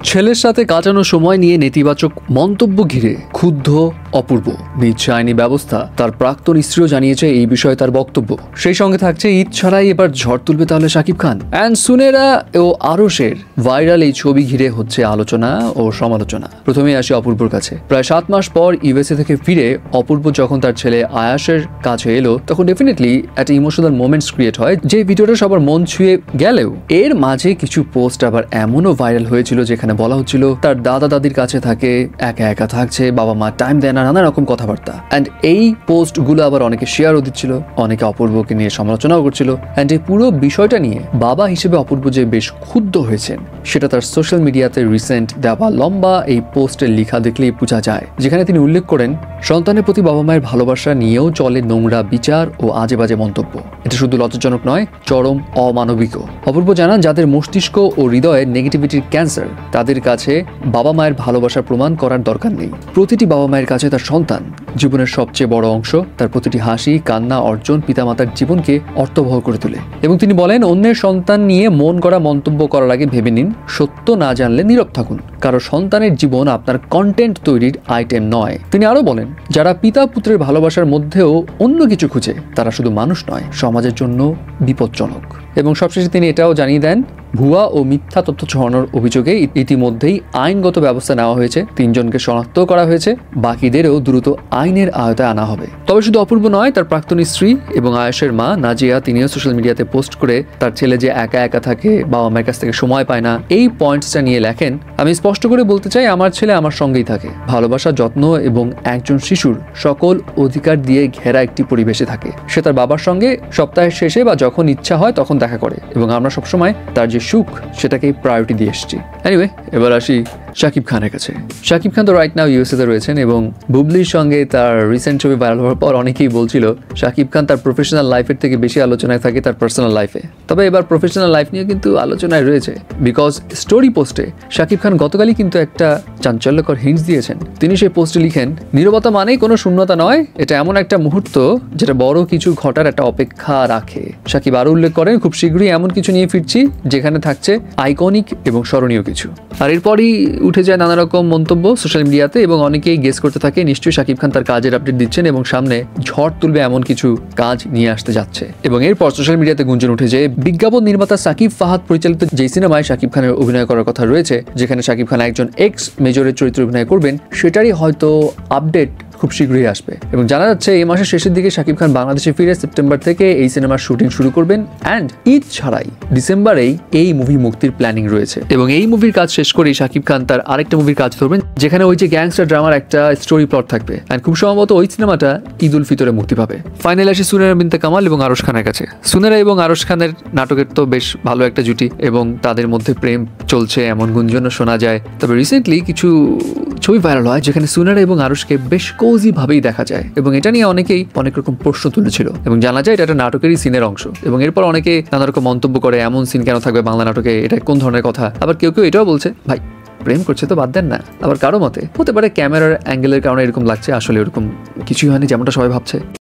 ছেলের সাথে কাটানো সময় নিয়ে নেতিবাচক মন্তব্য ঘিরে ক্ষুব্ধ অপূর্ব। নিজ আইনি ব্যবস্থা তার প্রাক্তন স্ত্রীও জানিয়েছে এই বিষয়ে তার বক্তব্য। সেই সঙ্গে থাকছে ঈদ ছাড়াই এবার ঝড় তুলবে তাহলে শাকিব খান। অ্যান্ড সুনেরা ও আরশের ভাইরাল এই ছবি ঘিরে হচ্ছে আলোচনা ও সমালোচনা। প্রথমে আসি অপূর্বর কাছে। প্রায় 7 মাস পর ইউএসএ থেকে ফিরে অপূর্ব যখন তার ছেলে আয়াসের কাছে এলো, তখন ডেফিনেটলি একটা ইমোশনাল মোমেন্টস ক্রিয়েট হয়, যে ভিডিওটা সবার মন ছুঁয়ে গেলেও এর মাঝে কিছু পোস্ট আবার এমনও ভাইরাল হয়েছিল যেখানে বলা হচ্ছিল তার দাদা দাদির কাছে থাকে, একা একা থাকছে, বাবা মা টাইম দেয় না, নানা রকম কথাবার্তা। অ্যান্ড এই পোস্টগুলো আবার অনেকে শেয়ারও দিচ্ছিল, অনেকে অপূর্বকে নিয়ে সমালোচনাও করছিল। অ্যান্ড এই পুরো বিষয়টা নিয়ে বাবা হিসেবে অপূর্ব যে বেশ ক্ষুব্ধ হয়েছেন সেটা তার সোশ্যাল মিডিয়াতে রিসেন্ট দেওয়া লম্বা এই পোস্টের লেখা দেখলেই বোঝা যায়, যেখানে তিনি উল্লেখ করেন সন্তানের প্রতি বাবা মায়ের ভালোবাসা নিয়েও চলে নোংরা বিচার ও আজে বাজে মন্তব্য। এটা শুধু লজ্জাজনক নয়, চরম অমানবিকও। অপূর্ব জানান যাদের মস্তিষ্ক ও হৃদয়ের নেগেটিভিটির ক্যান্সার, তাদের কাছে বাবা মায়ের ভালোবাসার প্রমাণ করার দরকার নেই। প্রতিটি বাবা মায়ের কাছে তার সন্তান জীবনের সবচেয়ে বড় অংশ। তার প্রতিটি হাসি, কান্না, অর্জন পিতামাতার জীবনকে অর্থবহ করে তোলে। এবং তিনি বলেন অন্যের সন্তান নিয়ে মন গড়া মন্তব্য করার আগে ভেবে নিন, সত্য না জানলে নীরব থাকুন। কারো সন্তানের জীবন আপনার কন্টেন্ট তৈরির আইটেম নয়। তিনি আরো বলেন যারা পিতা পুত্রের ভালোবাসার মধ্যেও অন্য কিছু খুঁজে তারা শুধু মানুষ নয়, সমাজের জন্য বিপজ্জনক। এবং সবশেষে তিনি এটাও জানিয়ে দেন ভুয়া ও মিথ্যা তথ্য ছড়ানোর অভিযোগে ইতিমধ্যেই আইনগত ব্যবস্থা নেওয়া হয়েছে। 3 জনকে শনাক্ত করা হয়েছে, বাকিদেরও দ্রুত আইনের আওতায় আনা হবে। তবে শুধু অপূর্ব নয়, তার প্রাক্তন স্ত্রী এবং আয়েশের মা নাজিয়া, তিনিও সোশ্যাল মিডিয়াতে পোস্ট করে তার ছেলে যে একা একা থাকে, বাবা মায়ের কাছ থেকে সময় পায় না, এই পয়েন্টসটা নিয়ে লেখেন আমি স্পষ্ট করে বলতে চাই আমার ছেলে আমার সঙ্গেই থাকে, ভালোবাসা, যত্ন এবং একজন শিশুর সকল অধিকার দিয়ে ঘেরা একটি পরিবেশে থাকে। সে তার বাবার সঙ্গে সপ্তাহের শেষে বা যখন ইচ্ছা হয় তখন দেখা করে এবং আমরা সবসময় তার যে সুখ সেটাকে প্রায়োরিটি দিয়ে এসেছি। এনিওয়ে, এবার আসি শাকিব খানের কাছে। শাকিব খান তো রাইট নাও ইউএসএতে রয়েছেন এবং বুবলির সঙ্গে তার রিসেন্ট ছবি ভাইরাল হওয়ার পর অনেকেই বলছিল শাকিব খান তার প্রফেশনাল লাইফের থেকে বেশি আলোচনায় থাকে তার পার্সোনাল লাইফে। তবে এবার প্রফেশনাল লাইফ নিয়ে কিন্তু আলোচনায় রয়েছে, বিকজ স্টোরি পোস্টে শাকিব খান গতকালই কিন্তু একটা চাঞ্চল্যকর হিন্টস দিয়েছেন। তিনি সেই পোস্টে লিখেন নীরবতা মানেই কোনো শূন্যতা নয়, এটা এমন একটা মুহূর্ত যেটা বড় কিছু ঘটার একটা অপেক্ষা রাখে। শাকিব আরও উল্লেখ করেন খুব শীঘ্রই এমন কিছু নিয়ে ফিরছি যেখানে থাকছে আইকনিক এবং স্মরণীয় কিছু। আর এরপরই উঠে যায় নানা রকম মন্তব্য সোশ্যাল মিডিয়াতে এবং অনেকেই গেস করতে থাকে নিশ্চয়ই শাকিব খান তার কাজের আপডেট দিচ্ছেন এবং সামনে ঝড় তুলবে এমন কিছু কাজ নিয়ে আসতে যাচ্ছে। এবং এরপর সোশ্যাল মিডিয়াতে গুঞ্জন উঠে যে বিজ্ঞাপন নির্মাতা সাকিব ফাহাদ পরিচালিত যে সিনেমায় শাকিব খানের অভিনয় করার কথা রয়েছে, যেখানে শাকিব খান একজন এক্স মেজরের চরিত্রে অভিনয় করবেন, সেটারই হয়তো আপডেট খুব শীঘ্রই আসবে। এবং জানা যাচ্ছে এই মাসের শেষের দিকে শাকিব খান বাংলাদেশে ফিরে সেপ্টেম্বর থেকে এই সিনেমার শুটিং শুরু করবেন। অ্যান্ড ঈদ ছাড়াই ডিসেম্বরেই এই মুভি মুক্তির প্ল্যানিং রয়েছে। এবং এই মুভির কাজ শেষ করেই শাকিব খান তার আরেকটা মুভির কাজ ধরবেন, যেখানে ওই যে গ্যাংস্টার ড্রামার একটা স্টোরি প্লট থাকবে। অ্যান্ড খুব সম্ভবত ওই সিনেমাটা ঈদ উল ফিতরে মুক্তি পাবে। ফাইনালি আসি সুনেরা বিনতে কামাল এবং আরশ খানের কাছে। সুনেরা এবং আরশ খানের নাটকের তো বেশ ভালো একটা জুটি এবং তাদের মধ্যে প্রেম চলছে এমন গুঞ্জনও শোনা যায়। তবে রিসেন্টলি কিছু ছবি ভাইরাল হয় যেখানে সুনেরা এবং আরশকে বেশ কোজি ভাবেই দেখা যায় এবং এটা নিয়ে অনেকেই অনেক রকম প্রশ্ন তুলেছিল এবং জানা যায় এটা একটা নাটকেরই সিনের অংশ। এবং এরপর অনেকে নানা রকম মন্তব্য করে এমন সিন কেন থাকবে বাংলা নাটকে, এটা কোন ধরনের কথা। আবার কেউ কেউ এটাও বলছে ভাই প্রেম করছে তো বাদ দেন না। আবার কারো মতে হতে পারে ক্যামেরার অ্যাঙ্গেলের কারণে এরকম লাগছে, আসলে এরকম কিছুই হয়নি যেমনটা সবাই ভাবছে।